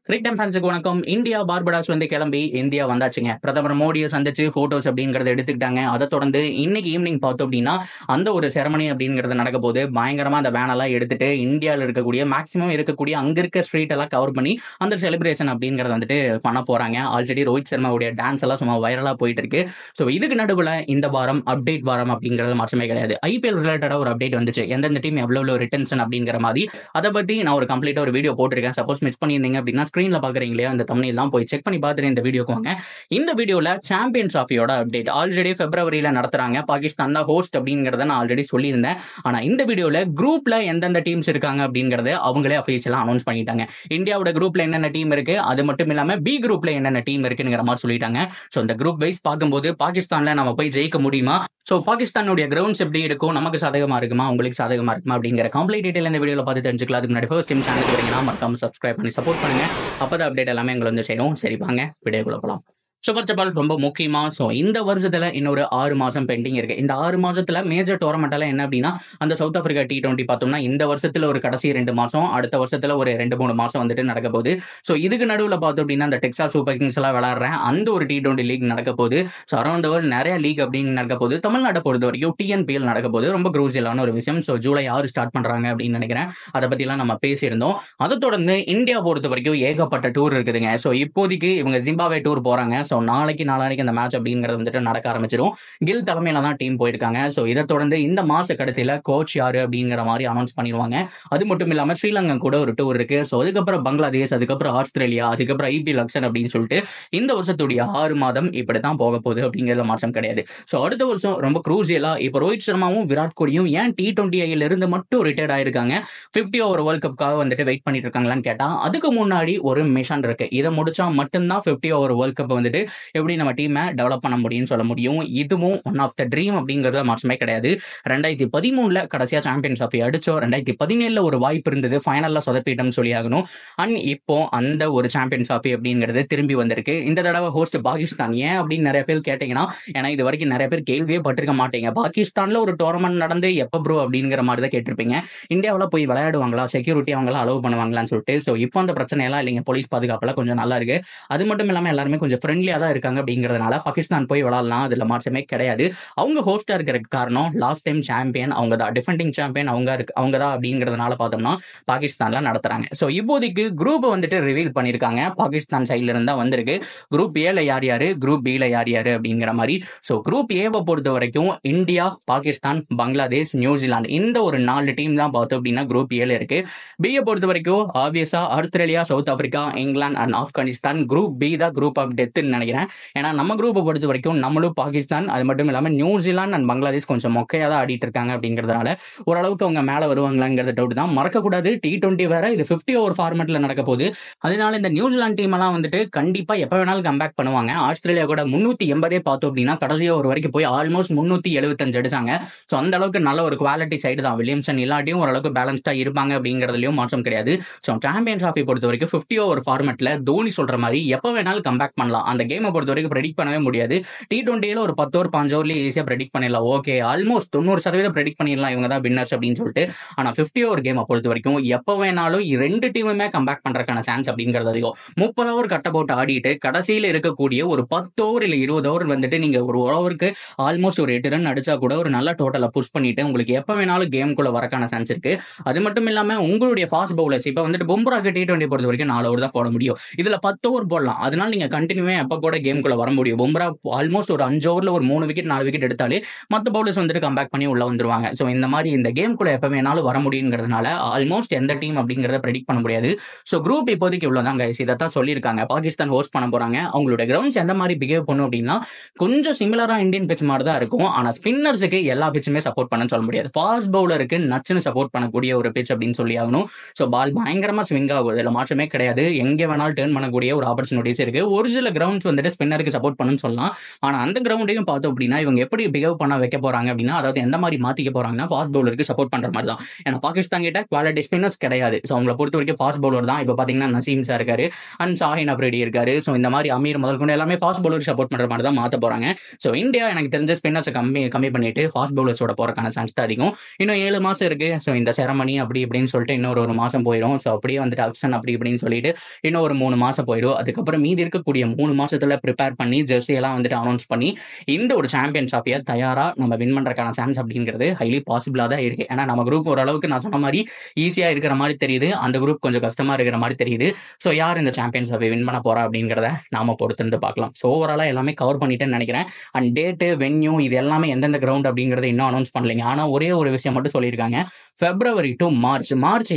கிரிக் time ஃபேன்ஸுக்கு வணக்கம். India Barbados கிளம்பி இந்தியா வந்தாச்சுங்க. பிரதமர் மோடியை சந்திச்சு போட்டோஸ் அப்படிங்கறத எடுத்துக்கிட்டாங்க. அதை தொடர்ந்து இன்னைக்கு ஈவினிங் பார்த்தோம் அப்படின்னா அந்த ஒரு செரமனி அப்படிங்கிறது நடக்க போது பயங்கரமா அந்த வேனெல்லாம் எடுத்துட்டு இந்தியாவில் இருக்கக்கூடிய மேக்சிமம் இருக்கக்கூடிய அங்க இருக்க ஸ்ட்ரீட் எல்லாம் கவர் பண்ணி அந்த செலிப்ரேஷன் அப்படிங்கறத பண்ண போறாங்க. ஆல்ரெடி ரோஹித் சர்மாவுடைய டான்ஸ் எல்லாம் சும்மா வைரலா போயிட்டு இருக்கு. ஸோ இதுக்கு நடுவில் இந்த வாரம் அப்டேட் வாரம் அப்படிங்கிறது மாற்றமே கிடையாது. ஐபிஎல் ரிலேட்டடா ஒரு அப்டேட் வந்துச்சு. எந்தெந்த டீம் எவ்வளவு ரிட்டன்ஷன் அப்படிங்கிற மாதிரி அதை பத்தி நான் ஒரு கம்ப்ளீட்டா ஒரு வீடியோ போட்டிருக்கேன். சப்போஸ் மிஸ் பண்ணியிருந்தீங்க அப்படின்னா ஸ்கிரீன்ல பாக்குறீங்களே அந்த தம்ப்நெயில் தான் போய் செக் பண்ணி பார்த்துட்டு இந்த வீடியோக்கு வாங்க. இந்த வீடியோல சாம்பியன்ஸ் டிராஃபியோட அப்டேட் ஆல்ரெடி பிப்ரவரியில நடத்துறாங்க. பாகிஸ்தான் தான் ஹோஸ்ட் அப்படிங்கறத நான் ஆல்ரெடி சொல்லியிருந்தேன். ஆனா இந்த வீடியோல குரூப்ல எந்தெந்த டீம்ஸ் இருக்காங்க அப்படிங்கறத அவங்களே அஃபிஷியலா அனௌன்ஸ் பண்ணிட்டாங்க. இந்தியாவோட குரூப்ல என்னென்ன டீம் இருக்கு, அது மட்டும் இல்லாம பி குரூப்ல என்னென்ன டீம் இருக்குங்கிற மாதிரி சொல்லிட்டாங்க. ஸோ இந்த குரூப் வைஸ் பார்க்கும்போது பாகிஸ்தான்ல நம்ம போய் ஜெயிக்க முடியுமா, ஸோ பாகிஸ்தானுடைய கிரவுண்ட்ஸ் எப்படி இருக்கும், நமக்கு சாதகமா இருக்குமா, உங்களுக்கு சாதகமா இருக்குமா அப்படிங்கிற கம்ப்ளீட் டீடைல் இந்த வீடியோல பார்த்து தெரிஞ்சுக்கலாம். அதுக்கு முன்னாடி ஃபர்ஸ்ட் டைம் சேனலுக்கு வரீங்கன்னா மறக்காம சப்ஸ்கிரைப் பண்ணி சப்போர்ட் பண்ணுங்க. அப்பதான் அப்டேட் எல்லாமே எங்களை செய்யணும். சரி வாங்க வீடியோக்குள்ள போலாம். ஃபர்ஸ்ட் ஆஃப் ஆல் ரொம்ப முக்கியமா, ஸோ இந்த வருஷத்துல இன்னொரு 6 மாசம் பெண்டிங் இருக்கு. இந்த 6 மாசத்துல மேஜர் டோர்னமெண்ட் எல்லாம் என்ன அப்படின்னா அந்த சவுத் ஆப்பிரிக்கா T20 பார்த்தோம்னா இந்த வருஷத்துல ஒரு கடைசி 2 மாசம், அடுத்த வருஷத்துல ஒரு 2-3 மாசம் நடக்க போகுது. ஸோ இதுக்கு நடுவில் பார்த்தோம் அப்படின்னா அந்த டெக்சாஸ் சூப்பர் கிங்ஸ் எல்லாம் விளையாடுறேன் அந்த ஒரு T20 லீக் நடக்க போகுது. ஸோ அரௌண்ட் வேர்ல்ட் நிறைய லீக் அப்படின்னு நடக்க போகுது. தமிழ்நாட்டை பொறுத்த வரைக்கும் TNPL நடக்க போகுது. ரொம்ப குரூசியலான ஒரு விஷயம். ஸோ ஜூலை 6 ஸ்டார்ட் பண்றாங்க அப்படின்னு நினைக்கிறேன். அதை பத்திலாம் நம்ம பேசியிருந்தோம். அதை தொடர்ந்து இந்தியா பொறுத்த வரைக்கும் ஏகப்பட்ட டூர் இருக்குதுங்க. ஸோ இப்போதைக்கு இவங்க ஜிம்பாவே டூர் போறாங்க. ஸோ நாளைக்கு அந்த மேட்ச் அப்படிங்கிறது நடக்க ஆரம்பிச்சிடும். கில் தலைமையில தான் டீம் போயிருக்காங்க. ஸோ இதை தொடர்ந்து இந்த மாச கடைசியில கோச் யாரு அப்படிங்கிற மாதிரி அனௌன்ஸ் பண்ணிடுவாங்க. அது மட்டும் இல்லாம ஸ்ரீலங்கா கூட ஒரு டூர் இருக்கு. ஸோ அதுக்கப்புறம் பங்களாதேஷ், அதுக்கப்புறம் ஆஸ்திரேலியா, அதுக்கப்புறம் IPL லக்ஷன் அப்படின்னு சொல்லிட்டு இந்த வருஷத்துடைய 6 மாதம் இப்படித்தான் போக போகுது அப்படிங்கிறத மாற்றம் கிடையாது. ஸோ அடுத்த வருஷம் ரொம்ப குரூசியலா இப்போ ரோஹித் சர்மாவும் விராட் கோலியும் ஏன் T20 இருந்து மட்டும் ரிட்டையர்ட் ஆயிருக்காங்க, 50 ஓவர் வேர்ல்ட் கப்புக்காக வெயிட் பண்ணிட்டு இருக்காங்களான்னு கேட்டா அதுக்கு முன்னாடி ஒரு மிஷன் இருக்கு. இதை முடிச்சா மட்டும்தான் 50 ஓவர் வேர்ல்ட் கப் எப்படி நம்ம டீமை டெவலப் பண்ண முடியும்னு சொல்ல முடியும். இதுவும் ஒன் ஆஃப் த ட்ரீம் அப்படிங்கிறதுல மாற்றமே கிடையாது. 2013 கடைசியா சாம்பியன்ஸ் டிராஃபி அடிச்சோம். 2017 ஒரு வாய்ப்பு இருந்தது, ஃபைனல்ல சொதப்பிட்டோம்னு சொல்லி ஆகணும். அண்ட் இப்போ அந்த ஒரு சாம்பியன்ஸ் டிராஃபி அப்படிங்கிறது திரும்பி வந்திருக்கு. இந்த தடவை ஹோஸ்ட் பாகிஸ்தான். ஏன் அப்படின்னு நிறைய பேர் கேட்டீங்கன்னா, ஏன்னா இது வரைக்கும் நிறைய பேர் கேள்வியே பட்டிருக்க மாட்டீங்க. பாகிஸ்தான்ல ஒரு டோர்னமெண்ட் நடந்து எப்ப ப்ரோ அப்படிங்கிற மாதிரி தான் கேட்டிருப்பீங்க. இந்தியாவில் போய் விளையாடுவாங்களா, செக்யூரிட்டி அவங்களாம் அலோவ் பண்ணுவாங்களான்னு சொல்லிட்டு. ஸோ இப்போ அந்த பிரச்சனை எல்லாம் இல்லைங்க. போலீஸ் பாதுகாப்புல கொஞ்சம் நல்லா இருக்கு. அது மட்டும் இல்லாமல் எல்லாருமே கொஞ்சம் ஃப்ரெண்ட்லியா தான் இருக்காங்க அப்படிங்கிறதுனால பாகிஸ்தான் போய் விளையாடலாம், அதுல மாற்றமே கிடையாது. அவங்க ஹோஸ்டா இருக்கிறதுக்கு காரணம் லாஸ்ட் டைம் சாம்பியன் அவங்க தான், டிஃபெண்டிங் சாம்பியன் அவங்க தான் அப்படிங்கிறதுனால பார்த்தோம்னா பாகிஸ்தான்ல நடத்துறாங்க. ஸோ இப்போதைக்கு குரூப் ரிவீல் பண்ணியிருக்காங்க. பாகிஸ்தான் சைட்ல இருந்தா வந்திருக்கு. குரூப் ஏல யார் யாரு, குரூப் பில யார் யாரு அப்படிங்கிற மாதிரி. ஸோ குரூப் ஏவை பொறுத்த வரைக்கும் இந்தியா, பாகிஸ்தான், பங்களாதேஷ், நியூசிலாந்து இந்த ஒரு 4 டீம் தான் பார்த்தோம் அப்படின்னா குரூப் ஏல இருக்கு. பியை பொறுத்த வரைக்கும் ஆப்வியஸா Australia, south Africa, England and Afghanistan. Group B தான் குரூப் ஆஃப் டெத்னு நினைக்கிறேன். ஏன்னா நம்ம குரூப்பை பொறுத்த வரைக்கும் நம்மளும் பாகிஸ்தான், அது மட்டும் இல்லாமல் நியூசிலாந்து அண்ட் பங்களாதேஷ் கொஞ்சம் மொக்கையாக தான் ஆடிட்டு இருக்காங்க அப்படிங்கிறதுனால ஓரளவுக்கு அவங்க மேலே வருவாங்களாங்கிறது டவுட் தான். மறக்கக்கூடாது, T20 வேற, இது 50 ஓவர் ஃபார்மேட்ல நடக்க போகுது. அதனால இந்த நியூசிலாந்து டீம் எல்லாம் கண்டிப்பா எப்ப வேணாலும் கம்பேக் பண்ணுவாங்க. ஆஸ்திரேலியா கூட 380 பார்த்தோம் அப்படின்னா கடைசி ஓவர் வரைக்கும் போய் ஆல்மோஸ்ட் 375 அடிச்சாங்க. ஸோ அந்த அளவுக்கு நல்ல ஒரு குவாலிட்டி சைடு தான். வில்லியம்சன் இல்லாட்டியும் ஓரளவுக்கு பேலன்ஸ்டா இருப்பாங்க அப்படிங்கிறதுலயும் மாற்றம் கிடையாது. ஸோ சாம்பியன்ஸ் டிராஃபி பொறுத்த வரைக்கும் 50 ஓவர் ஃபார்மேட்ல தோனி சொல்ற மாதிரி எப்ப வேணாலும் கம்பேக் பண்ணலாம். அந்த கேமை பொறுத்த வரைக்கும் ப்ரெடிக்ட் பண்ணவே முடியாது. T20 ஒரு 10 ஓவர் 5 ஓவர்லயே ஈஸியா ப்ரெடிக்ட் பண்ணிடலாம். ஓகே, ஆல்மோஸ்ட் 90% ப்ரெடிக்ட் பண்ணிடலாம் இவங்க தான் வின்னர்ஸ் அப்படின்னு சொல்லிட்டு. ஆனா 50 ஓவர் கேமை பொறுத்த வரைக்கும் எப்ப வேணாலும் 2 டீமுமே கம்பேக் பண்றதுக்கான சான்ஸ் அப்படிங்கிறது அதிகம். 30 ஓவர் கட்ட போட்டு ஆடிட்டு கடைசியில இருக்கக்கூடிய ஒரு 10 ஓவர் இல்ல 20 ஓவர் நீங்க ஒரு ஓவருக்கு ஆல்மோஸ்ட் ஒரு 8 ரன் அடிச்சா கூட ஒரு நல்ல டோட்டலை புஷ் பண்ணிட்டு உங்களுக்கு எப்ப வேணாலும் கேமுக்குள்ள வரக்கான சான்ஸ் இருக்கு. அது மட்டும் இல்லாம உங்களுடைய ஃபாஸ்ட் பவுலர்ஸ் இப்ப பும்ராக்கு T20 பொறுத்த வரைக்கும் 4 ஓவர் தான் போட முடியும். இதுல 10 ஓவர் போடலாம். அதனால நீங்க கண்டினியூவா எப்ப கூட கேமுக்குள்ள வர முடியும். பும்ரா ஆல்மோஸ்ட் ஒரு 5 ஓவர்ல ஒரு 3 விக்கெட் 4 விக்கெட் எடுத்தாலே மற்ற பவுலர்ஸ் கம்பேக் பண்ணி உள்ள வந்துருவாங்க. ஸோ இந்த மாதிரி இந்த கேமுக்குள்ள எப்ப வேணாலும் வர முடியுங்கிறதுனால ஆல்மோஸ்ட் எந்த டீம் அப்படிங்கறத ப்ரெடிக்ட் பண்ண முடியாது. ஸோ குரூப் இப்போதைக்கு இவ்வளவுதான் கைஸ். இதைத்தான் சொல்லியிருக்காங்க. பாகிஸ்தான் ஹோஸ்ட் பண்ண போறாங்க. அவங்களோட கிரவுண்ட்ஸ் எந்த மாதிரி பிஹேவ் பண்ணும் அப்படின்னா கொஞ்சம் சிமிலரா இந்தியன் பிட்ச் மாதிரி தான் இருக்கும். ஆனா ஸ்பின்னர்ஸுக்கு எல்லா பிச்சுமே சப்போர்ட் பண்ண சொல்ல முடியாது. ஃபாஸ்ட் பவுலருக்கு நச்சுன்னு சப்போர்ட் பண்ணக்கூடிய ஒரு பிச் அப்படின்னு சொல்லி ஆகணும். ஸோ பால் பயங்கரமா ஸ்விங் ஆகும், இதுல மாற்றமே கிடையாது. எங்க வேணாலும் டர்ன் பண்ணக்கூடிய ஒரு ஆப்பர்ச்சுனிட்டிஸ் இருக்கு. ஒரு சில கிரவுண்ட் ஃபேன்ஸ் வந்துட்டு ஸ்பின்னருக்கு சப்போர்ட் பண்ணுன்னு சொல்லலாம். ஆனா அந்த கிரவுண்டையும் பார்த்தோம் அப்படின்னா இவங்க எப்படி பிஹேவ் பண்ண வைக்க போறாங்க அப்படின்னா, அதாவது எந்த மாதிரி மாத்திக்க போறாங்கன்னா ஃபாஸ்ட் பவுலருக்கு சப்போர்ட் பண்ற மாதிரி தான். ஏன்னா பாகிஸ்தான் கிட்ட குவாலிட்டி ஸ்பின்னர்ஸ் கிடையாது. ஸோ அவங்களை பொறுத்த வரைக்கும் ஃபாஸ்ட் பவுலர் தான். இப்போ பாத்தீங்கன்னா நசீம் சார் இருக்காரு அண்ட் ஷாஹின் அப்ரேடி இருக்காரு. ஸோ இந்த மாதிரி அமீர் முதல் கொண்டு எல்லாமே ஃபாஸ்ட் பவுலர் சப்போர்ட் பண்ற மாதிரி தான் மாத்த போறாங்க. ஸோ இந்தியா எனக்கு தெரிஞ்ச ஸ்பின்னர்ஸை கம்மி பண்ணிட்டு ஃபாஸ்ட் பவுலர்ஸோட போறக்கான சான்ஸ் தான் அதிகம். இன்னும் 7 மாசம் இருக்கு. ஸோ இந்த செரமனி அப்படி இப்படின்னு சொல்லிட்டு இன்னொரு 1 மாசம் போயிடும். ஸோ அப்படியே வந்துட்டு ஆப்ஷன் அப்படி இப்படின்னு சொல்லிட்டு இன்னும் ஒரு 3 மாசம் போயிடும். அதுக்கப்புறம் மீதி இருக்கக்கூடிய 3 மாசத்துல ப்ரிப்பேர் பண்ணி ஜெர்சி எல்லாம் வந்துட்டு அனௌன்ஸ் பண்ணி இந்த ஒரு சாம்பியன் ட்ராஃபியை தயாரா நம்ம வின் பண்றதுக்கான சான்ஸ் அப்படிங்கிறது ஹைலி பாசிபிளா தான் இருக்கு. ஏன்னா நம்ம குரூப் ஓரளவுக்கு நான் சொன்ன மாதிரி ஈஸியா இருக்கிற மாதிரி தெரியுது, அந்த குரூப் கொஞ்சம் கஷ்டமா இருக்கிற மாதிரி தெரியுது. ஸோ யார் இந்த சாம்பியன் ட்ராஃபி வின் பண்ண போறா அப்படிங்கிறத நாம பொறுத்திருந்து பார்க்கலாம். ஸோ ஓவராலா எல்லாமே கவர் பண்ணிட்டேன்னு நினைக்கிறேன். அண்ட் டேட்டு வென்யூ இது எல்லாமே எந்தெந்த கிரவுண்ட் அப்படிங்கறத இன்னும் அனௌன்ஸ் பண்ணலைங்க. ஆனா ஒரே ஒரு விஷயம் மட்டும் சொல்லியிருக்காங்க, February to March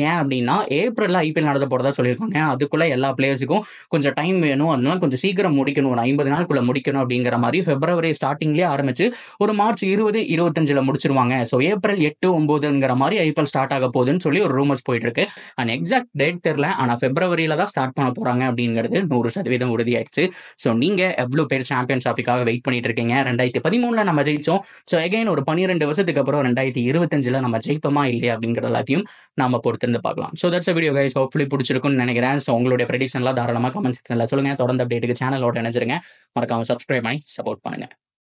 ஏன் அப்படின்னா ஏப்ரல்ல ஐபிஎல் நடத்த போறதா சொல்லியிருக்காங்க. அதுக்குள்ள எல்லா பிளேயர்ஸுக்கும் கொஞ்சம் டைம் வேணும், அதனால கொஞ்சம் சீக்கிரம் முடிக்கணும், ஒரு 50 நாளுக்குள்ள முடிக்கணும் அப்படிங்கிற மாதிரி February ஸ்டார்டிங்லேயே ஆரம்பிச்சு ஒரு March 20, 25 முடிச்சிருவாங்க. ஸோ April 8, 9ங்கிற மாதிரி ஐபிஎல் ஸ்டார்ட் ஆக போகுதுன்னு சொல்லி ஒரு ரூமர்ஸ் போயிட்டு இருக்கு. அண்ட் எக்ஸாக்ட் டேட் தெரியல, ஆனா Februaryல தான் ஸ்டார்ட் பண்ண போறாங்க அப்படிங்கிறது 100% உறுதியாயிடுச்சு. ஸோ நீங்க எவ்வளவு பேர் சாம்பியன் ட்ராஃபிக்காக வெயிட் பண்ணிட்டு இருக்கீங்க? 2013 நம்ம ஜெயிச்சோம். ஸோ அகைன் ஒரு 12 வருஷத்துக்கு அப்புறம் 2025 நம்ம ஜெயிப்போமா இல்லையா அப்படிங்கிற எல்லாத்தையும் நாம பொறுத்திருந்து பார்க்கலாம். So that's video guys. Hopefully பிடிச்சிருக்கும்னு நினைக்கிறேன். ஸோ உங்களுடைய ப்ரெடிக்ஷன்லாம் தாராளமாக கமெண்ட் செக்ஷன்ல சொல்லுங்க. தொடர்ந்து அப்டேட்டுக்கு சேனலோட இணைஞ்சிருங்க. மறக்காம சப்ஸ்கிரைப் பண்ணி சப்போர்ட் பண்ணுங்க.